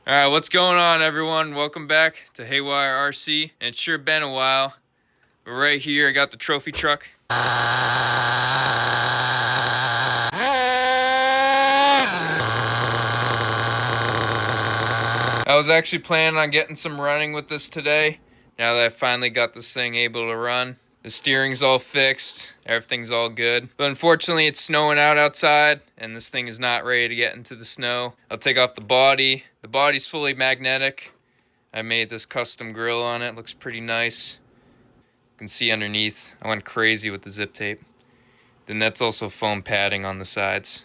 Alright, what's going on, everyone? Welcome back to Haywire RC. And it's sure been a while. But right here, I got the trophy truck. I was actually planning on getting some running with this today. Now that I finally got this thing able to run. The steering's all fixed, everything's all good. But unfortunately it's snowing out outside and this thing is not ready to get into the snow. I'll take off the body. The body's fully magnetic. I made this custom grill on it, looks pretty nice. You can see underneath, I went crazy with the zip tape. Then that's also foam padding on the sides.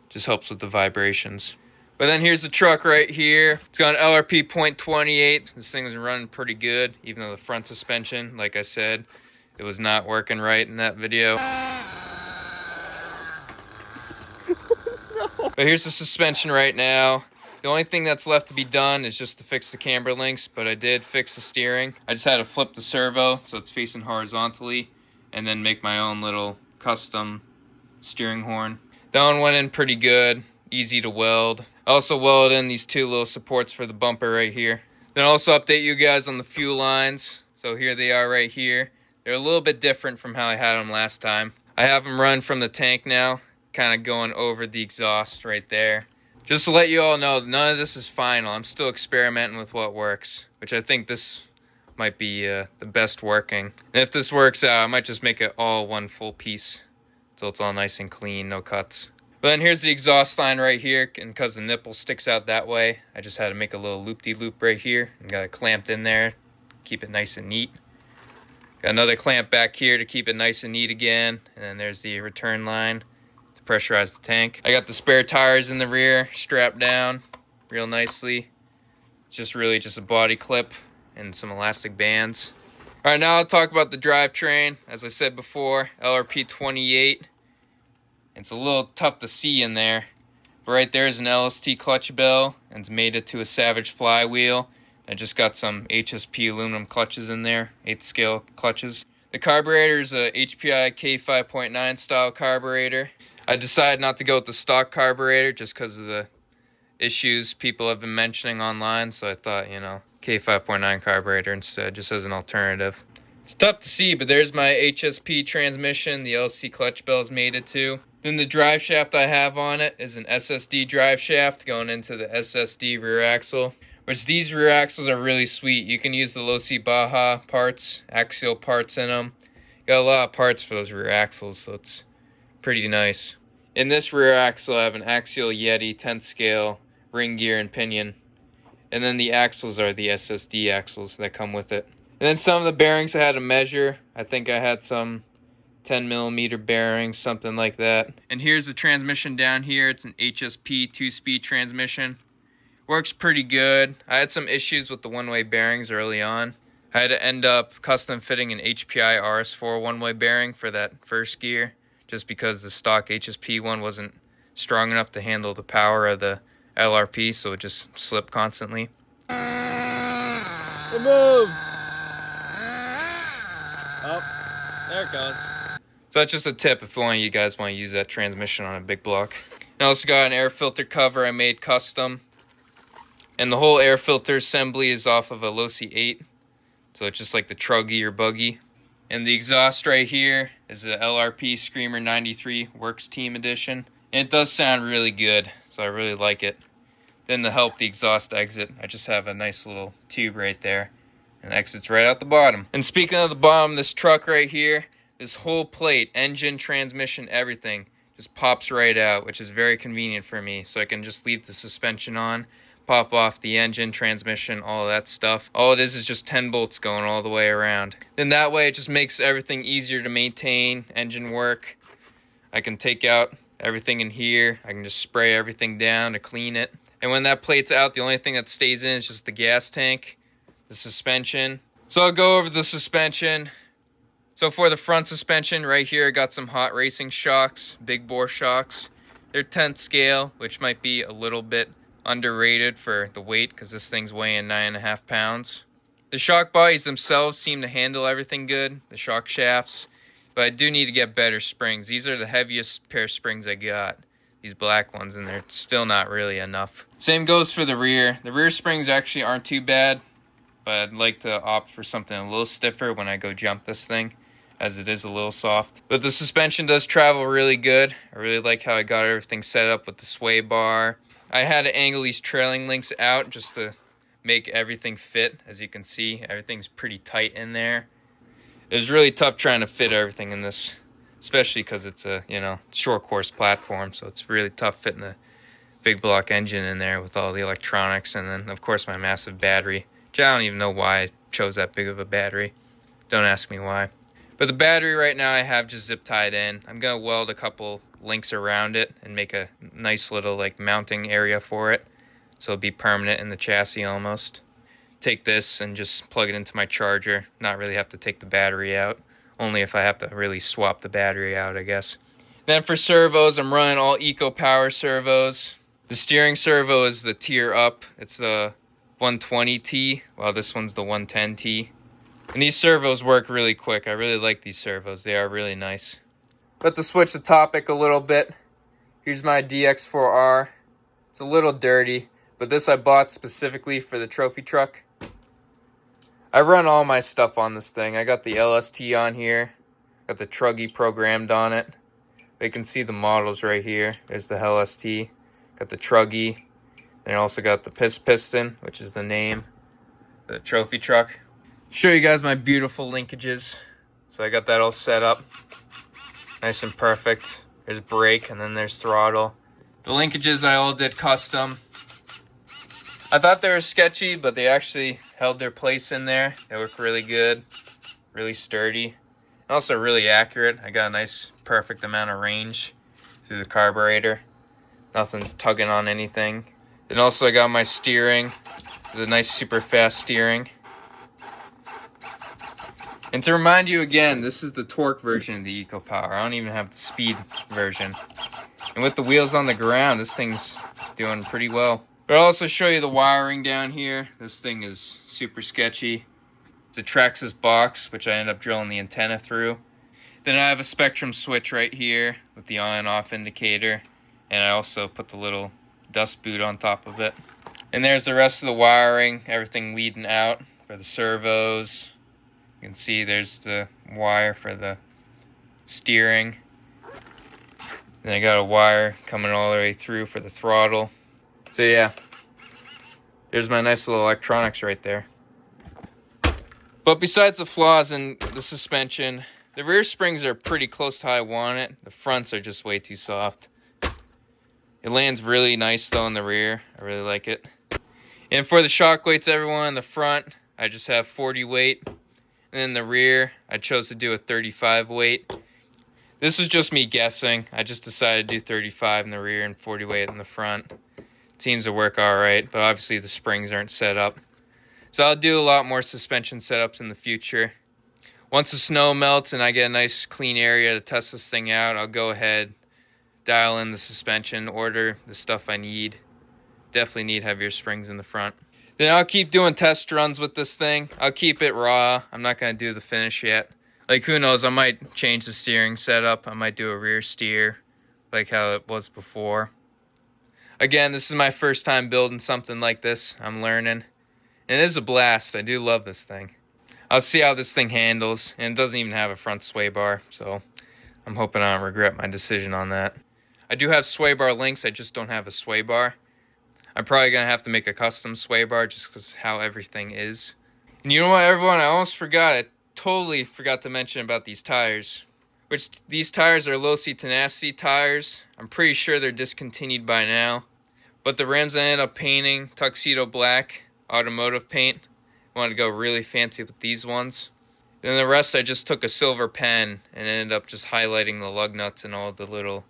Just helps with the vibrations. But then here's the truck right here. It's got an LRP 0.28. This thing was running pretty good, even though the front suspension, like I said, it was not working right in that video. No. But here's the suspension right now. The only thing that's left to be done is just to fix the camber links, but I did fix the steering. I just had to flip the servo so it's facing horizontally and then make my own little custom steering horn. That one went in pretty good, easy to weld. I also welded in these two little supports for the bumper right here. Then also update you guys on the fuel lines. So here they are right here. They're a little bit different from how I had them last time. I have them run from the tank now, kind of going over the exhaust right there. Just to let you all know, none of this is final. I'm still experimenting with what works, which I think this might be the best working. And if this works out, I might just make it all one full piece, so it's all nice and clean, no cuts. But then here's the exhaust line right here, and because the nipple sticks out that way, I just had to make a little loop-de-loop right here, and got it clamped in there, keep it nice and neat. Got another clamp back here to keep it nice and neat again, and then there's the return line pressurize the tank. I got the spare tires in the rear strapped down real nicely. It's just really just a body clip and some elastic bands. All right, now I'll talk about the drivetrain. As I said before, LRP 28. It's a little tough to see in there, but right there is an LST clutch bell and it's made it to a Savage flywheel. I just got some HSP aluminum clutches in there, 8th scale clutches. The carburetor is a HPI K5.9 style carburetor. I decided not to go with the stock carburetor just because of the issues people have been mentioning online, so I thought, K5.9 carburetor instead, just as an alternative. It's tough to see, but there's my HSP transmission, the LC clutch bell's made it to. Then the drive shaft I have on it is an SSD drive shaft going into the SSD rear axle, which these rear axles are really sweet. You can use the Losi Baja parts, axial parts in them. Got a lot of parts for those rear axles, so it's pretty nice. In this rear axle, I have an axial Yeti 10th scale ring gear and pinion. And then the axles are the SSD axles that come with it. And then some of the bearings I had to measure. I think I had some 10mm bearings, something like that. And here's the transmission down here. It's an HSP 2-speed transmission. Works pretty good. I had some issues with the one-way bearings early on. I had to end up custom fitting an HPI RS4 one-way bearing for that first gear, just because the stock HSP one wasn't strong enough to handle the power of the LRP, so it just slipped constantly. It moves! Oh, there it goes. So that's just a tip if one of you guys want to use that transmission on a big block. I also got an air filter cover I made custom. And the whole air filter assembly is off of a Losi 8. So it's just like the truggy or buggy. And the exhaust right here is a LRP Screamer 93 Works Team Edition. And it does sound really good, so I really like it. Then to help the exhaust exit, I just have a nice little tube right there. And it exits right out the bottom. And speaking of the bottom, this truck right here, this whole plate, engine, transmission, everything, just pops right out, which is very convenient for me. So I can just leave the suspension on, pop off the engine, transmission, all of that stuff. All it is just 10 bolts going all the way around. Then that way it just makes everything easier to maintain, engine work. I can take out everything in here. I can just spray everything down to clean it. And when that plate's out, the only thing that stays in is just the gas tank, the suspension. So I'll go over the suspension. So for the front suspension, right here I got some hot racing shocks, big bore shocks. They're 10th scale, which might be a little bit underrated for the weight because this thing's weighing 9.5 pounds. The shock bodies themselves seem to handle everything good, the shock shafts, but I do need to get better springs. These are the heaviest pair of springs I got. these black ones, and they're still not really enough. Same goes for the rear. The rear springs actually aren't too bad, but I'd like to opt for something a little stiffer when I go jump this thing, as it is a little soft. But the suspension does travel really good. I really like how I got everything set up with the sway bar. I had to angle these trailing links out just to make everything fit. As you can see, everything's pretty tight in there. It was really tough trying to fit everything in this, especially because it's a, short course platform, so it's really tough fitting the big block engine in there with all the electronics, and then of course my massive battery, which I don't even know why I chose that big of a battery. Don't ask me why. But the battery right now I have just zip tied in. I'm gonna weld a couple links around it and make a nice little like mounting area for it, so it'll be permanent in the chassis almost. Take this and just plug it into my charger, not really have to take the battery out, only if I have to really swap the battery out, I guess. Then for servos, I'm running all Eco Power servos. The steering servo is the tier up. It's the 120T, while this one's the 110T. And these servos work really quick. I really like these servos. They are really nice. But to switch the topic a little bit, here's my DX4R. It's a little dirty, but this I bought specifically for the trophy truck. I run all my stuff on this thing. I got the LST on here. Got the Truggy programmed on it. You can see the models right here. There's the LST. Got the Truggy. And I also got the Piston, which is the name. The trophy truck. Show you guys my beautiful linkages. So I got that all set up. Nice and perfect. There's brake and then there's throttle. The linkages I all did custom. I thought they were sketchy, but they actually held their place in there. They work really good, really sturdy, and also really accurate. I got a nice, perfect amount of range through the carburetor. Nothing's tugging on anything. Then also I got my steering, the nice super fast steering. And to remind you again, this is the torque version of the Eco Power. I don't even have the speed version. And with the wheels on the ground, this thing's doing pretty well. But I'll also show you the wiring down here. This thing is super sketchy. It's a Traxxas box, which I ended up drilling the antenna through. Then I have a Spectrum switch right here with the on and off indicator. And I also put the little dust boot on top of it. And there's the rest of the wiring, everything leading out for the servos. You can see there's the wire for the steering. Then I got a wire coming all the way through for the throttle. So yeah, there's my nice little electronics right there. But besides the flaws in the suspension, the rear springs are pretty close to how I want it. The fronts are just way too soft. It lands really nice though in the rear. I really like it. And for the shock weights, everyone, in the front, I just have 40 weight. And in the rear, I chose to do a 35 weight. This was just me guessing. I just decided to do 35 in the rear and 40 weight in the front. Seems to work all right, but obviously the springs aren't set up. So I'll do a lot more suspension setups in the future. Once the snow melts and I get a nice clean area to test this thing out, I'll go ahead, dial in the suspension, order the stuff I need. Definitely need heavier springs in the front. Then I'll keep doing test runs with this thing. I'll keep it raw. I'm not going to do the finish yet. Like, who knows, I might change the steering setup. I might do a rear steer like how it was before. Again, this is my first time building something like this. I'm learning. And it is a blast. I do love this thing. I'll see how this thing handles. And it doesn't even have a front sway bar, so I'm hoping I don't regret my decision on that. I do have sway bar links. I just don't have a sway bar. I'm probably going to have to make a custom sway bar just because how everything is. And you know what, everyone? I almost forgot. I totally forgot to mention about these tires. These tires are low C tenacity tires. I'm pretty sure they're discontinued by now. But the rims I ended up painting tuxedo black, automotive paint. I wanted to go really fancy with these ones. Then the rest I just took a silver pen and ended up just highlighting the lug nuts and all the little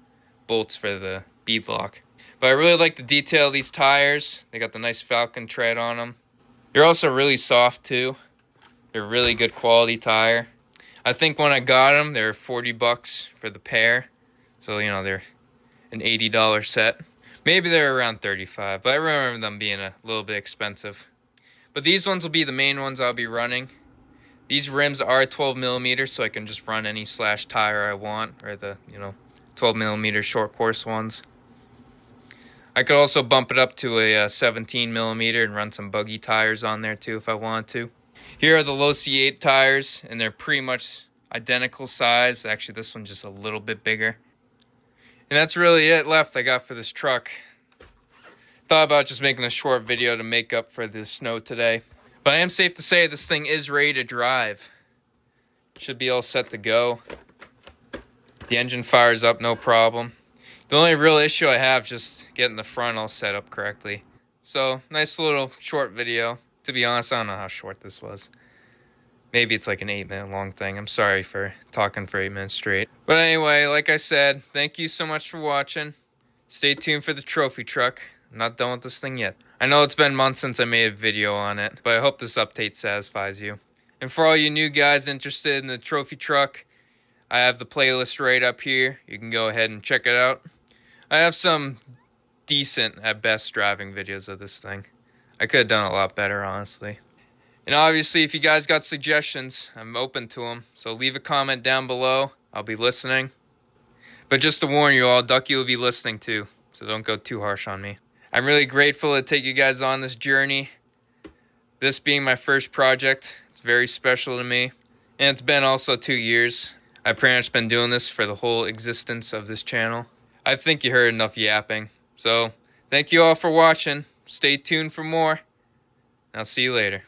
bolts for the bead lock. But I really like the detail of these tires. They got the nice Falcon tread on them. They're also really soft too. They're really good quality tire. I think when I got them, they were $40 for the pair. So, you know, they're an $80 set. Maybe they're around $35, but I remember them being a little bit expensive. But these ones will be the main ones I'll be running. These rims are 12 millimeters, so I can just run any slash tire I want, or the, 12 millimeter short course ones. I could also bump it up to a 17 millimeter and run some buggy tires on there too if I wanted to. Here are the low C8 tires, and they're pretty much identical size. Actually, this one's just a little bit bigger. And that's really it left I got for this truck. Thought about just making a short video to make up for the snow today. But I am safe to say this thing is ready to drive. Should be all set to go. The engine fires up, no problem. The only real issue I have is just getting the front all set up correctly. So, nice little short video. To be honest, I don't know how short this was. Maybe it's like an 8-minute long thing. I'm sorry for talking for 8 minutes straight. But anyway, like I said, thank you so much for watching. Stay tuned for the trophy truck. I'm not done with this thing yet. I know it's been months since I made a video on it, but I hope this update satisfies you. And for all you new guys interested in the trophy truck, I have the playlist right up here. You can go ahead and check it out. I have some decent, at best, driving videos of this thing. I could have done a lot better, honestly. And obviously, if you guys got suggestions, I'm open to them. So leave a comment down below. I'll be listening. But just to warn you all, Ducky will be listening too. So don't go too harsh on me. I'm really grateful to take you guys on this journey. This being my first project, it's very special to me. And it's been also 2 years. I've pretty much been doing this for the whole existence of this channel. I think you heard enough yapping. So, thank you all for watching. Stay tuned for more. I'll see you later.